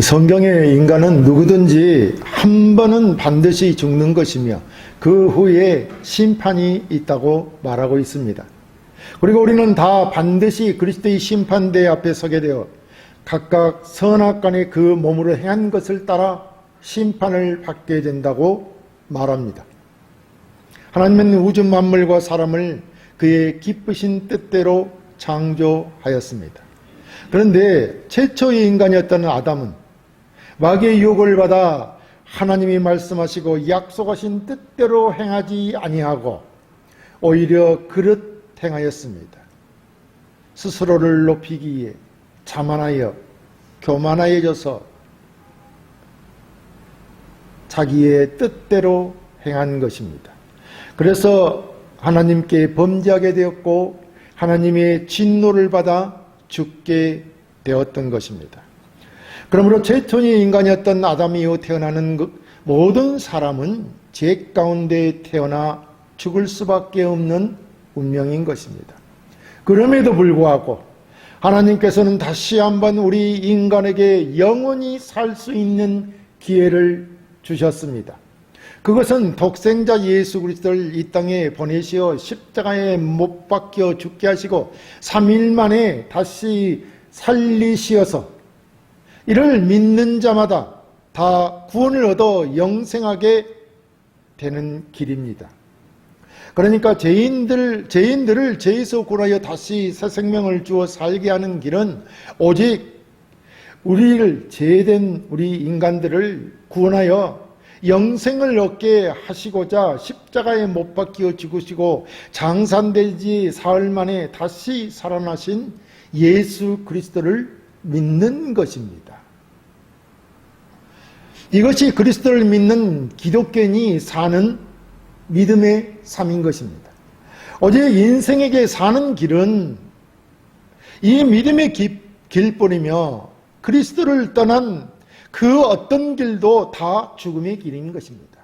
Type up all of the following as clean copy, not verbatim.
성경의 인간은 누구든지 한 번은 반드시 죽는 것이며 그 후에 심판이 있다고 말하고 있습니다. 그리고 우리는 다 반드시 그리스도의 심판대 앞에 서게 되어 각각 선악간에 그 몸으로 행한 것을 따라 심판을 받게 된다고 말합니다. 하나님은 우주 만물과 사람을 그의 기쁘신 뜻대로 창조하였습니다. 그런데 최초의 인간이었던 아담은 마귀의 유혹을 받아 하나님이 말씀하시고 약속하신 뜻대로 행하지 아니하고 오히려 그릇 행하였습니다. 스스로를 높이기 위해 자만하여 교만하여져서 자기의 뜻대로 행한 것입니다. 그래서 하나님께 범죄하게 되었고 하나님의 진노를 받아 죽게 되었던 것입니다. 그러므로 최초의 인간이었던 아담 이후 태어나는 모든 사람은 죄 가운데 태어나 죽을 수밖에 없는 운명인 것입니다. 그럼에도 불구하고 하나님께서는 다시 한번 우리 인간에게 영원히 살 수 있는 기회를 주셨습니다. 그것은 독생자 예수 그리스도를 이 땅에 보내시어 십자가에 못 박혀 죽게 하시고 3일 만에 다시 살리시어서 이를 믿는 자마다 다 구원을 얻어 영생하게 되는 길입니다. 그러니까 죄인들을 죄에서 구원하여 다시 새 생명을 주어 살게 하는 길은 오직 우리를 죄된 우리 인간들을 구원하여 영생을 얻게 하시고자 십자가에 못 박혀 죽으시고 장산되지 사흘 만에 다시 살아나신 예수 그리스도를 믿는 것입니다. 이것이 그리스도를 믿는 기독교인이 사는 믿음의 삶인 것입니다. 어제 인생에게 사는 길은 이 믿음의 길뿐이며 그리스도를 떠난 그 어떤 길도 다 죽음의 길인 것입니다.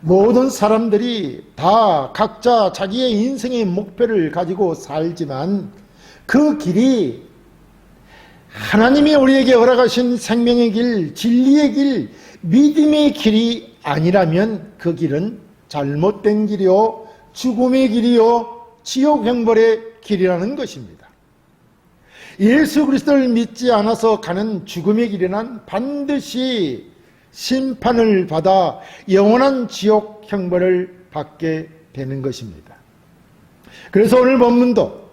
모든 사람들이 다 각자 자기의 인생의 목표를 가지고 살지만 그 길이 하나님이 우리에게 허락하신 생명의 길, 진리의 길, 믿음의 길이 아니라면 그 길은 잘못된 길이요, 죽음의 길이요, 지옥 형벌의 길이라는 것입니다. 예수 그리스도를 믿지 않아서 가는 죽음의 길에는 반드시 심판을 받아 영원한 지옥 형벌을 받게 되는 것입니다. 그래서 오늘 본문도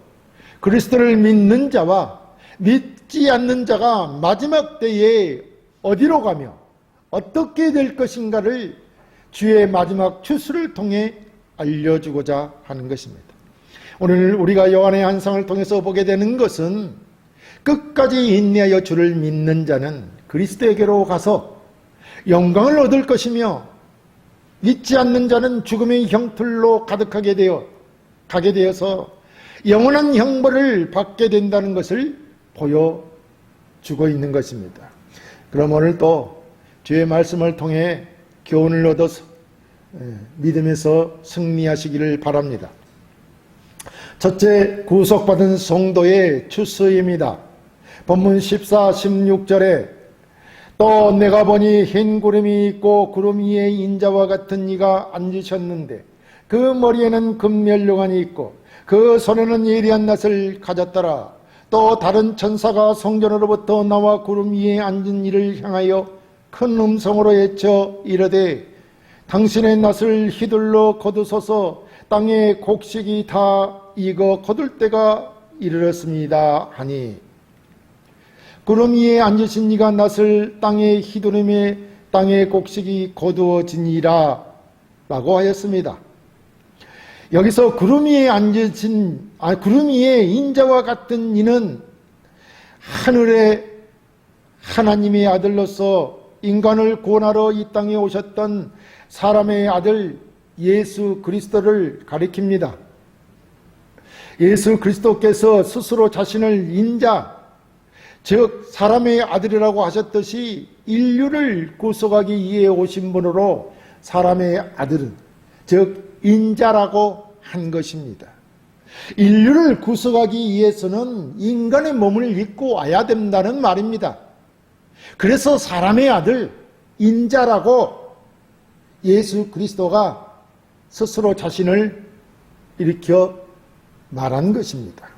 그리스도를 믿는 자와 믿지 않는 자가 마지막 때에 어디로 가며 어떻게 될 것인가를 주의 마지막 추수를 통해 알려주고자 하는 것입니다. 오늘 우리가 요한의 환상을 통해서 보게 되는 것은 끝까지 인내하여 주를 믿는 자는 그리스도에게로 가서 영광을 얻을 것이며 믿지 않는 자는 죽음의 형틀로 가득하게 되어서 영원한 형벌을 받게 된다는 것을 보여주고 있는 것입니다. 그럼 오늘 또 주의 말씀을 통해 교훈을 얻어서 믿음에서 승리하시기를 바랍니다. 첫째, 구속받은 성도의 추수입니다. 본문 14, 16절에 또 내가 보니 흰 구름이 있고 구름 위에 인자와 같은 이가 앉으셨는데 그 머리에는 금면류관이 있고 그 손에는 예리한 낫을 가졌더라. 또 다른 천사가 성전으로부터 나와 구름 위에 앉은 이를 향하여 큰 음성으로 외쳐 이르되 당신의 낫을 휘둘러 거두소서 땅의 곡식이 다 익어 거둘 때가 이르렀습니다 하니 구름 위에 앉으신 이가 낫을 땅에 휘두르매 땅의 곡식이 거두어지니라 라고 하였습니다. 여기서 구름 위에 구름 위에 인자와 같은 이는 하늘의 하나님의 아들로서 인간을 구원하러 이 땅에 오셨던 사람의 아들 예수 그리스도를 가리킵니다. 예수 그리스도께서 스스로 자신을 인자, 즉 사람의 아들이라고 하셨듯이 인류를 구속하기 위해 오신 분으로 사람의 아들은 즉 인자라고 한 것입니다. 인류를 구속하기 위해서는 인간의 몸을 입고 와야 된다는 말입니다. 그래서 사람의 아들 인자라고 예수 그리스도가 스스로 자신을 일으켜 말한 것입니다.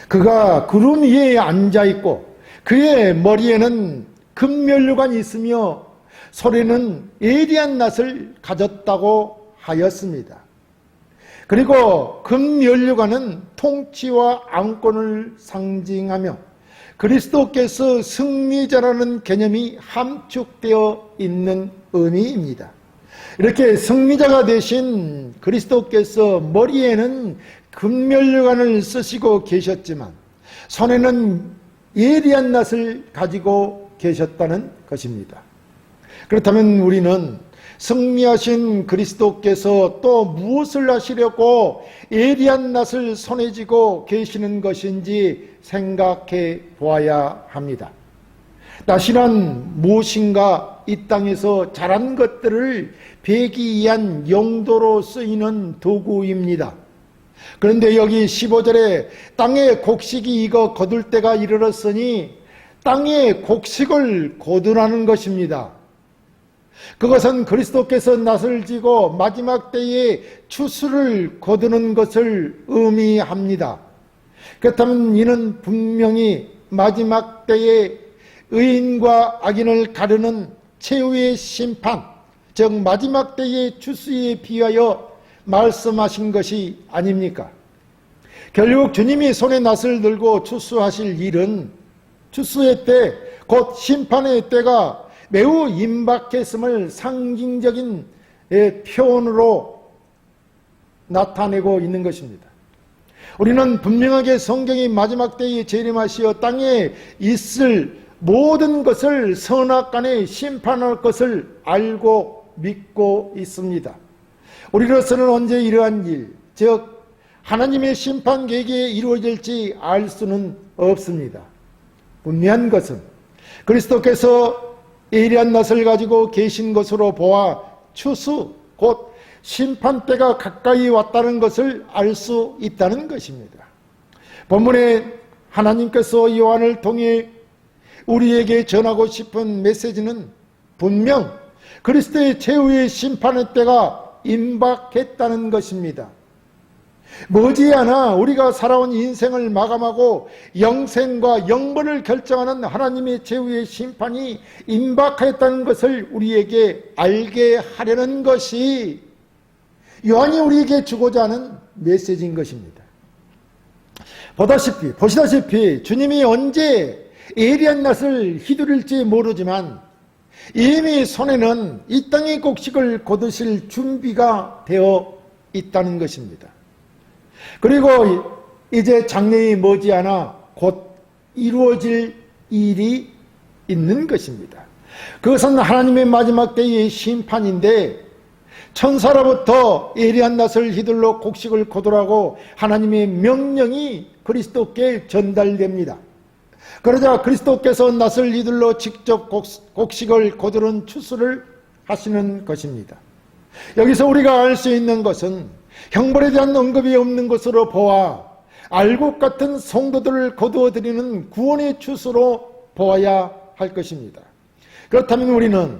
그가 구름 위에 앉아있고 그의 머리에는 금면류관이 있으며 손에는 예리한 낫을 가졌다고 하였습니다. 그리고 금면류관은 통치와 안권을 상징하며 그리스도께서 승리자라는 개념이 함축되어 있는 의미입니다. 이렇게 승리자가 되신 그리스도께서 머리에는 금면류관을 쓰시고 계셨지만 손에는 예리한 낫을 가지고 계셨다는 것입니다. 그렇다면 우리는 승리하신 그리스도께서 또 무엇을 하시려고 예리한 낫을 손에 쥐고 계시는 것인지 생각해 보아야 합니다. 낫이란 무엇인가 이 땅에서 자란 것들을 베기 위한 용도로 쓰이는 도구입니다. 그런데 여기 15절에 땅에 곡식이 익어 거둘 때가 이르렀으니 땅에 곡식을 거두라는 것입니다. 그것은 그리스도께서 낫을 쥐고 마지막 때에 추수를 거두는 것을 의미합니다. 그렇다면 이는 분명히 마지막 때에 의인과 악인을 가르는 최후의 심판, 즉 마지막 때의 추수에 비하여 말씀하신 것이 아닙니까? 결국 주님이 손에 낫을 들고 추수하실 일은 추수의 때, 곧 심판의 때가 매우 임박했음을 상징적인 표현으로 나타내고 있는 것입니다. 우리는 분명하게 성경이 마지막 때에 재림하시어 땅에 있을 모든 것을 선악간에 심판할 것을 알고 믿고 있습니다. 우리로서는 언제 이러한 일, 즉 하나님의 심판 계획이 이루어질지 알 수는 없습니다. 분명한 것은 그리스도께서 예리한 낫을 가지고 계신 것으로 보아 추수, 곧 심판 때가 가까이 왔다는 것을 알 수 있다는 것입니다. 본문에 하나님께서 요한을 통해 우리에게 전하고 싶은 메시지는 분명 그리스도의 최후의 심판의 때가 임박했다는 것입니다. 머지않아 우리가 살아온 인생을 마감하고 영생과 영번을 결정하는 하나님의 최후의 심판이 임박했다는 것을 우리에게 알게 하려는 것이 요한이 우리에게 주고자 하는 메시지인 것입니다. 보시다시피 주님이 언제 예리한 낫을 휘두를지 모르지만 이미 손에는 이 땅의 곡식을 거두실 준비가 되어 있다는 것입니다. 그리고 이제 장래에 머지않아 곧 이루어질 일이 있는 것입니다. 그것은 하나님의 마지막 때의 심판인데 천사로부터 예리한 낫을 휘둘러 곡식을 거두라고 하나님의 명령이 그리스도께 전달됩니다. 그러자 그리스도께서 낫을 휘둘러 직접 곡식을 거두는 추수를 하시는 것입니다. 여기서 우리가 알 수 있는 것은 형벌에 대한 언급이 없는 것으로 보아 알곡 같은 성도들을 거두어드리는 구원의 추수로 보아야 할 것입니다. 그렇다면 우리는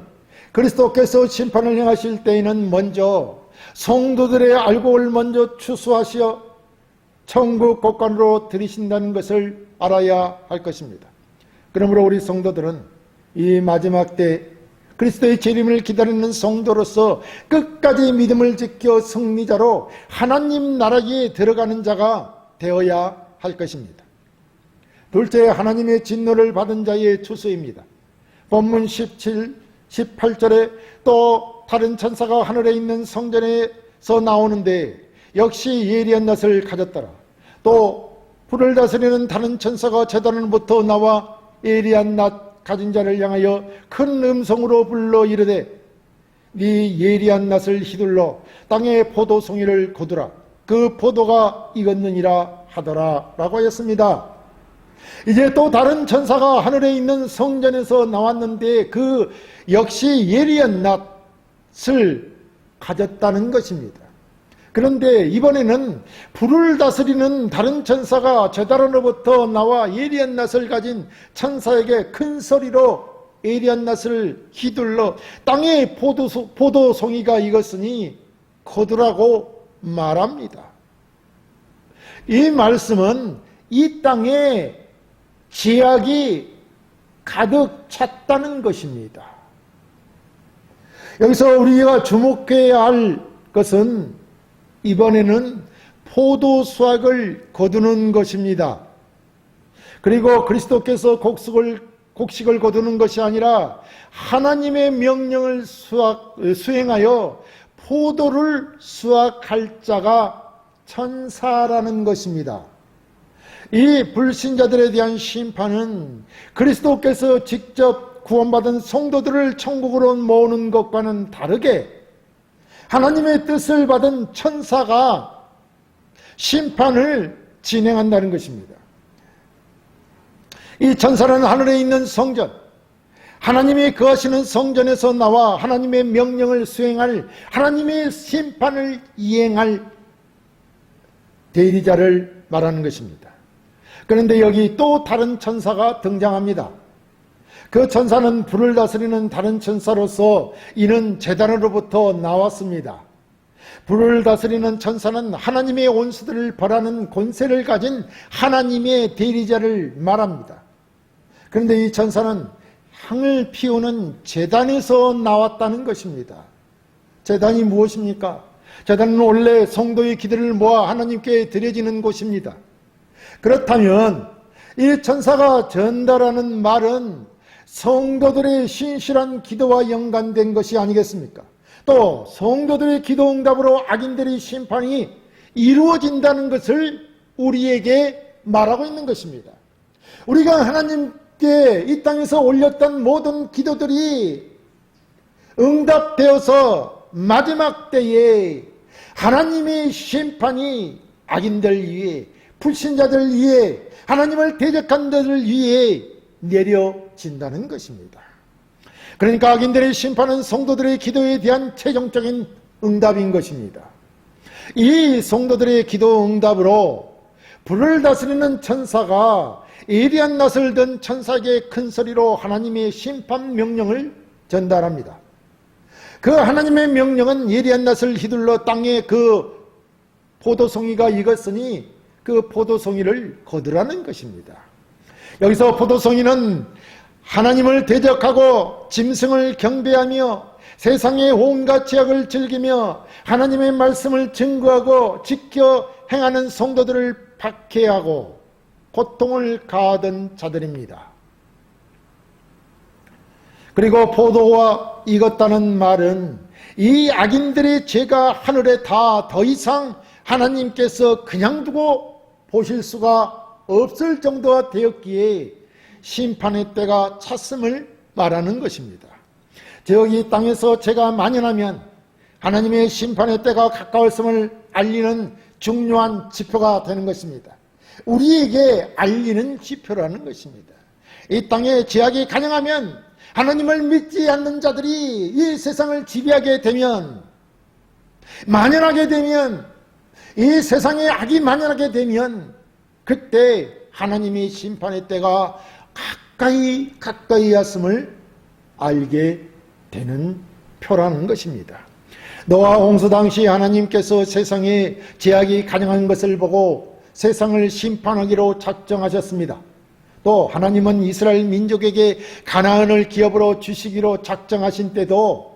그리스도께서 심판을 행하실 때에는 먼저 성도들의 알곡을 먼저 추수하시어 천국 곳간으로 들이신다는 것을 알아야 할 것입니다. 그러므로 우리 성도들은 이 마지막 때 그리스도의 재림을 기다리는 성도로서 끝까지 믿음을 지켜 승리자로 하나님 나라에 들어가는 자가 되어야 할 것입니다. 둘째, 하나님의 진노를 받은 자의 추수입니다. 본문 18절에 또 다른 천사가 하늘에 있는 성전에서 나오는데 역시 예리한 낫을 가졌더라. 또 불을 다스리는 다른 천사가 제단으로부터 나와 예리한 낫 가진 자를 향하여 큰 음성으로 불러 이르되 네 예리한 낫을 휘둘러 땅의 포도송이를 거두라. 그 포도가 익었느니라 하더라 라고 하였습니다. 이제 또 다른 천사가 하늘에 있는 성전에서 나왔는데 그 역시 예리한 낫을 가졌다는 것입니다. 그런데 이번에는 불을 다스리는 다른 천사가 제다로로부터 나와 예리한 낫을 가진 천사에게 큰 소리로 예리한 낫을 휘둘러 땅에 포도송이가 익었으니 거두라고 말합니다. 이 말씀은 이 땅에 제약이 가득 찼다는 것입니다. 여기서 우리가 주목해야 할 것은 이번에는 포도 수확을 거두는 것입니다. 그리고 그리스도께서 곡식을 거두는 것이 아니라 하나님의 명령을 수행하여 포도를 수확할 자가 천사라는 것입니다. 이 불신자들에 대한 심판은 그리스도께서 직접 구원받은 성도들을 천국으로 모으는 것과는 다르게 하나님의 뜻을 받은 천사가 심판을 진행한다는 것입니다. 이 천사는 하늘에 있는 성전, 하나님이 거하시는 성전에서 나와 하나님의 명령을 수행할, 하나님의 심판을 이행할 대리자를 말하는 것입니다. 그런데 여기 또 다른 천사가 등장합니다. 그 천사는 불을 다스리는 다른 천사로서 이는 제단으로부터 나왔습니다. 불을 다스리는 천사는 하나님의 원수들을 벌하는 권세를 가진 하나님의 대리자를 말합니다. 그런데 이 천사는 향을 피우는 제단에서 나왔다는 것입니다. 제단이 무엇입니까? 제단은 원래 성도의 기도를 모아 하나님께 드려지는 곳입니다. 그렇다면 이 천사가 전달하는 말은 성도들의 신실한 기도와 연관된 것이 아니겠습니까? 또 성도들의 기도 응답으로 악인들의 심판이 이루어진다는 것을 우리에게 말하고 있는 것입니다. 우리가 하나님께 이 땅에서 올렸던 모든 기도들이 응답되어서 마지막 때에 하나님의 심판이 악인들 위해, 불신자들 위해, 하나님을 대적한 자들 위해 내려진다는 것입니다. 그러니까 악인들의 심판은 성도들의 기도에 대한 최종적인 응답인 것입니다. 이 성도들의 기도 응답으로 불을 다스리는 천사가 예리한 낫을 든 천사에게 큰 소리로 하나님의 심판 명령을 전달합니다. 그 하나님의 명령은 예리한 낫을 휘둘러 땅에 그 포도송이가 익었으니 그 포도송이를 거두라는 것입니다. 여기서 포도송이는 하나님을 대적하고 짐승을 경배하며 세상의 온갖 죄악을 즐기며 하나님의 말씀을 증거하고 지켜 행하는 성도들을 박해하고 고통을 가하던 자들입니다. 그리고 포도가 익었다는 말은 이 악인들의 죄가 하늘에 다 더 이상 하나님께서 그냥 두고 보실 수가 없을 정도가 되었기에 심판의 때가 찼음을 말하는 것입니다. 저기 땅에서 죄가 만연하면 하나님의 심판의 때가 가까웠음을 알리는 중요한 지표가 되는 것입니다. 우리에게 알리는 지표라는 것입니다. 이 땅에 죄악이 간영하면, 하나님을 믿지 않는 자들이 이 세상을 지배하게 되면, 만연하게 되면, 이 세상에 악이 만연하게 되면 그때 하나님의 심판의 때가 가까이 왔음을 알게 되는 표라는 것입니다. 노아 홍수 당시 하나님께서 세상에 죄악이 간영한 것을 보고 세상을 심판하기로 작정하셨습니다. 또 하나님은 이스라엘 민족에게 가나안을 기업으로 주시기로 작정하신 때도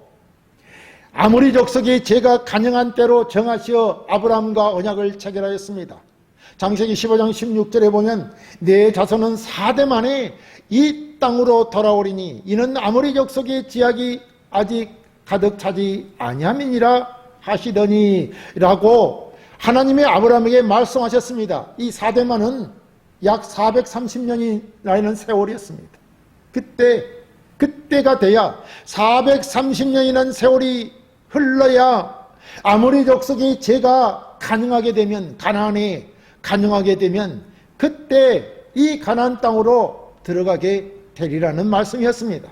아모리 족속의 죄가 간영한 때로 정하시어 아브라함과 언약을 체결하였습니다. 창세기 15장 16절에 보면 내 자손은 4대 만에 이 땅으로 돌아오리니 이는 아모리 족속의 죄악이 아직 가득 차지 아니함이니라 하시더니 라고 하나님의 아브라함에게 말씀하셨습니다. 이 4대만은 약 430년이라는 세월이었습니다. 그때가 돼야 430년이라는 세월이 흘러야 아모리 족속의 죄가 간영하게 되면, 가나안에 간영하게 되면 그때 이 가나안 땅으로 들어가게 되리라는 말씀이었습니다.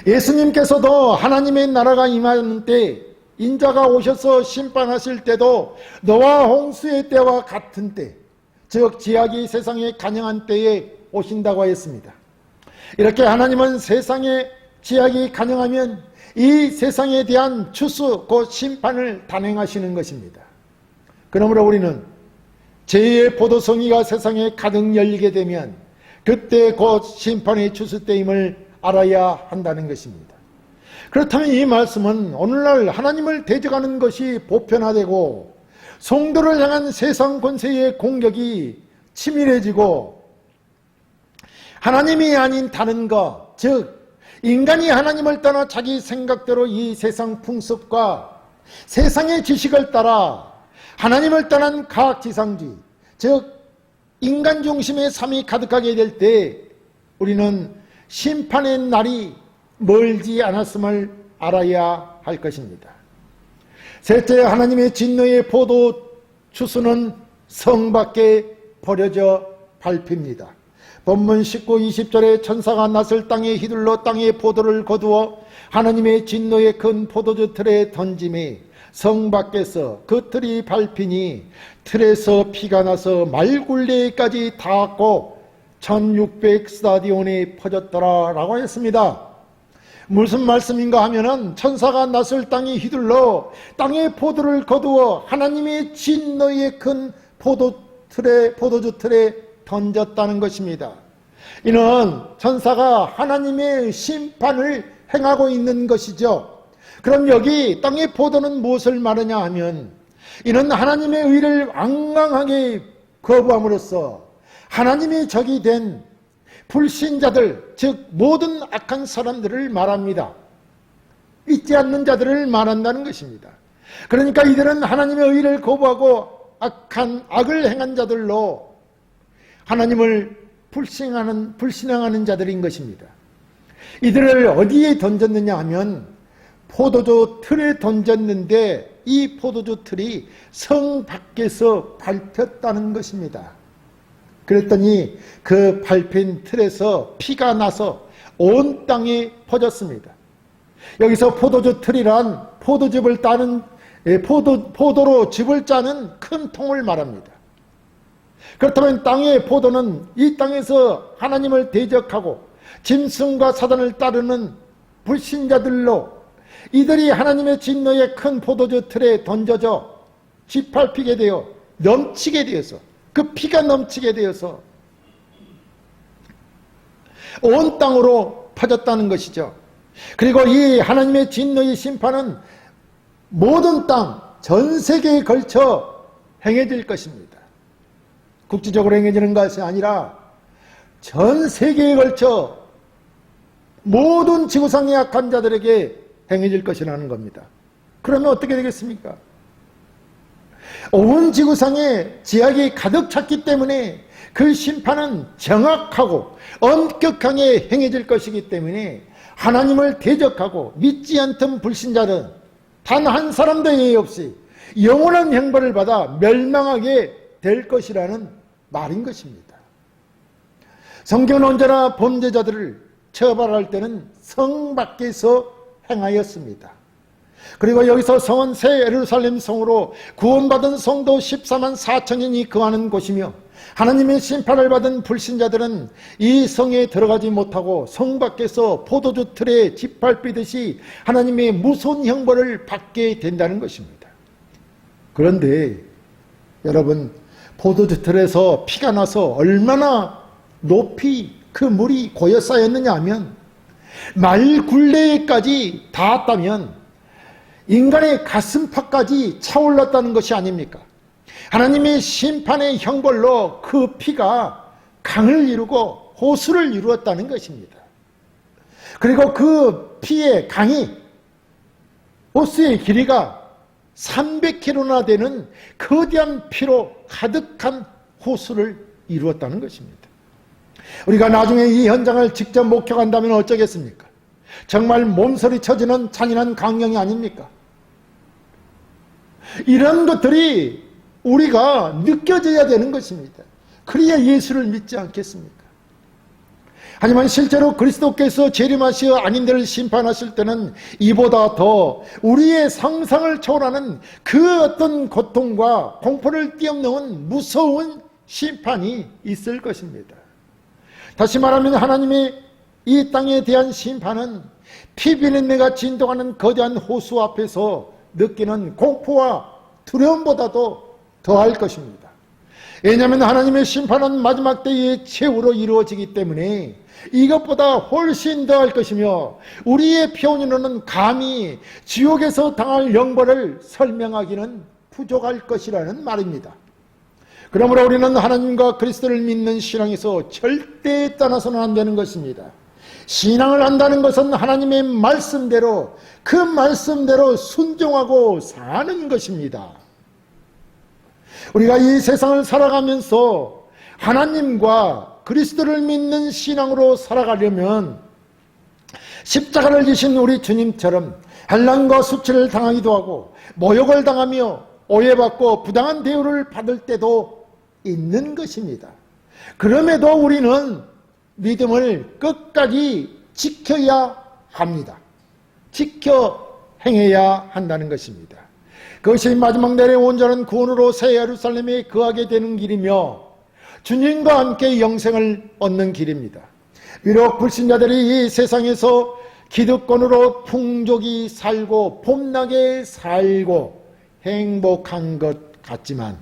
예수님께서도 하나님의 나라가 임하는 때 인자가 오셔서 심판하실 때도 노아 홍수의 때와 같은 때, 즉 지약이 세상에 간영한 때에 오신다고 했습니다. 이렇게 하나님은 세상에 지약이 간영하면 이 세상에 대한 추수, 곧 심판을 단행하시는 것입니다. 그러므로 우리는 제2의 포도송이가 세상에 가득 열리게 되면 그때 곧 심판의 추수 때임을 알아야 한다는 것입니다. 그렇다면 이 말씀은 오늘날 하나님을 대적하는 것이 보편화되고 성도를 향한 세상 권세의 공격이 치밀해지고 하나님이 아닌 다른 것, 즉 인간이 하나님을 떠나 자기 생각대로 이 세상 풍습과 세상의 지식을 따라 하나님을 떠난 과학지상주의, 즉 인간 중심의 삶이 가득하게 될 때 우리는 심판의 날이 멀지 않았음을 알아야 할 것입니다. 셋째, 하나님의 진노의 포도 추수는 성 밖에 버려져 밟힙니다. 본문 19, 20절에 천사가 낯을 땅에 휘둘러 땅에 포도를 거두어 하나님의 진노의 큰 포도주 틀에 던짐에 성 밖에서 그 틀이 밟히니 틀에서 피가 나서 말굴레까지 닿았고 1600스타디온에 퍼졌더라 라고 했습니다. 무슨 말씀인가 하면은 천사가 낯을 땅에 휘둘러 땅에 포도를 거두어 하나님의 진노의 큰 포도주 틀에 던졌다는 것입니다. 이는 천사가 하나님의 심판을 행하고 있는 것이죠. 그럼 여기 땅의 포도는 무엇을 말하냐 하면 이는 하나님의 의를 완강하게 거부함으로써 하나님의 적이 된 불신자들, 즉 모든 악한 사람들을 말합니다. 믿지 않는 자들을 말한다는 것입니다. 그러니까 이들은 하나님의 의를 거부하고 악을 행한 자들로 하나님을 불신앙하는 자들인 것입니다. 이들을 어디에 던졌느냐 하면 포도주 틀에 던졌는데 이 포도주 틀이 성 밖에서 밟혔다는 것입니다. 그랬더니 그 밟힌 틀에서 피가 나서 온 땅에 퍼졌습니다. 여기서 포도주 틀이란 포도즙을 따는 포도로 즙을 짜는 큰 통을 말합니다. 그렇다면 땅의 포도는 이 땅에서 하나님을 대적하고 짐승과 사단을 따르는 불신자들로 이들이 하나님의 진노의 큰 포도주 틀에 던져져 짓밟히게 되어 넘치게 되어서 그 피가 넘치게 되어서 온 땅으로 퍼졌다는 것이죠. 그리고 이 하나님의 진노의 심판은 모든 땅, 전 세계에 걸쳐 행해질 것입니다. 국지적으로 행해지는 것이 아니라 전 세계에 걸쳐 모든 지구상의 악한 자들에게 행해질 것이라는 겁니다. 그러면 어떻게 되겠습니까? 온 지구상에 지약이 가득 찼기 때문에 그 심판은 정확하고 엄격하게 행해질 것이기 때문에 하나님을 대적하고 믿지 않던 불신자는 단 한 사람도 예외 없이 영원한 형벌을 받아 멸망하게 될 것이라는 말인 것입니다. 성경은 언제나 범죄자들을 처벌할 때는 성 밖에서 행하였습니다. 그리고 여기서 성은 새 예루살렘 성으로 구원받은 성도 14만 4천인이 거하는 곳이며 하나님의 심판을 받은 불신자들은 이 성에 들어가지 못하고 성 밖에서 포도주 틀에 짓밟히듯이 하나님의 무서운 형벌을 받게 된다는 것입니다. 그런데 여러분, 포도주 틀에서 피가 나서 얼마나 높이 그 물이 고여 쌓였느냐 하면 말굴레까지 닿았다면 인간의 가슴팍까지 차올랐다는 것이 아닙니까? 하나님의 심판의 형벌로 그 피가 강을 이루고 호수를 이루었다는 것입니다. 그리고 그 피의 강이 호수의 길이가 300km나 되는 거대한 피로 가득한 호수를 이루었다는 것입니다. 우리가 나중에 이 현장을 직접 목격한다면 어쩌겠습니까? 정말 몸서리 쳐지는 잔인한 광경이 아닙니까? 이런 것들이 우리가 느껴져야 되는 것입니다. 그래야 예수를 믿지 않겠습니까? 하지만 실제로 그리스도께서 재림하시어 악인들을 심판하실 때는 이보다 더 우리의 상상을 초월하는 그 어떤 고통과 공포를 뛰어넘는 무서운 심판이 있을 것입니다. 다시 말하면 하나님의 이 땅에 대한 심판은 피비린내가 진동하는 거대한 호수 앞에서 느끼는 공포와 두려움보다도 더할 것입니다. 왜냐하면 하나님의 심판은 마지막 때의 최후로 이루어지기 때문에 이것보다 훨씬 더할 것이며 우리의 표현으로는 감히 지옥에서 당할 영벌을 설명하기는 부족할 것이라는 말입니다. 그러므로 우리는 하나님과 그리스도를 믿는 신앙에서 절대 떠나서는 안 되는 것입니다. 신앙을 한다는 것은 하나님의 말씀대로 그 말씀대로 순종하고 사는 것입니다. 우리가 이 세상을 살아가면서 하나님과 그리스도를 믿는 신앙으로 살아가려면 십자가를 지신 우리 주님처럼 환난과 수치를 당하기도 하고 모욕을 당하며 오해받고 부당한 대우를 받을 때도 있는 것입니다. 그럼에도 우리는 믿음을 끝까지 지켜야 합니다. 지켜 행해야 한다는 것입니다. 그것이 마지막 날의 온전한 구원으로 새 예루살렘에 거하게 되는 길이며 주님과 함께 영생을 얻는 길입니다. 비록 불신자들이 이 세상에서 기득권으로 풍족히 살고 폼나게 살고 행복한 것 같지만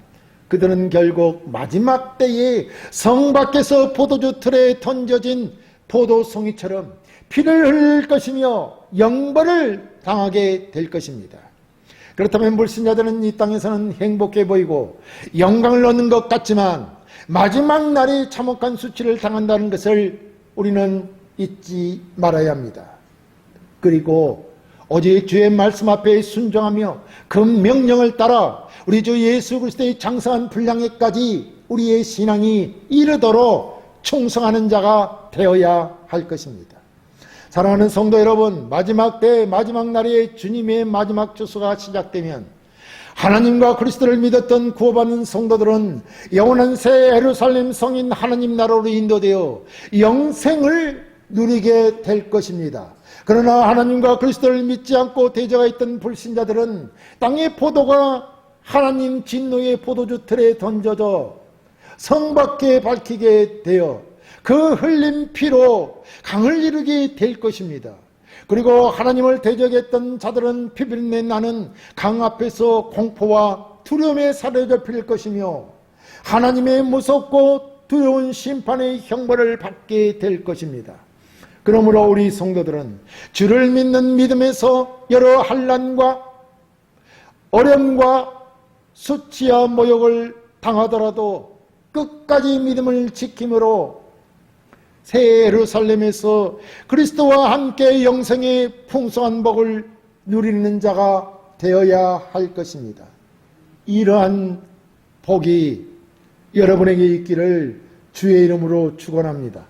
그들은 결국 마지막 때에 성 밖에서 포도주 틀에 던져진 포도송이처럼 피를 흘릴 것이며 영벌을 당하게 될 것입니다. 그렇다면 불신자들은 이 땅에서는 행복해 보이고 영광을 얻는 것 같지만 마지막 날에 참혹한 수치를 당한다는 것을 우리는 잊지 말아야 합니다. 그리고 오직 주의 말씀 앞에 순종하며 그 명령을 따라 우리 주 예수 그리스도의 장성한 분량에까지 우리의 신앙이 이르도록 충성하는 자가 되어야 할 것입니다. 사랑하는 성도 여러분, 마지막 때 마지막 날에 주님의 마지막 주소가 시작되면 하나님과 그리스도를 믿었던 구원받는 성도들은 영원한 새 예루살렘 성인 하나님 나라로 인도되어 영생을 누리게 될 것입니다. 그러나 하나님과 그리스도를 믿지 않고 대적하 있던 불신자들은 땅의 포도가 하나님 진노의 포도주 틀에 던져져 성 밖에 밝히게 되어 그 흘린 피로 강을 이루게 될 것입니다. 그리고 하나님을 대적했던 자들은 피비린내 나는 강 앞에서 공포와 두려움에 사로잡힐 것이며 하나님의 무섭고 두려운 심판의 형벌을 받게 될 것입니다. 그러므로 우리 성도들은 주를 믿는 믿음에서 여러 환난과 어려움과 수치와 모욕을 당하더라도 끝까지 믿음을 지킴으로 새 예루살렘에서 그리스도와 함께 영생의 풍성한 복을 누리는 자가 되어야 할 것입니다. 이러한 복이 여러분에게 있기를 주의 이름으로 축원합니다.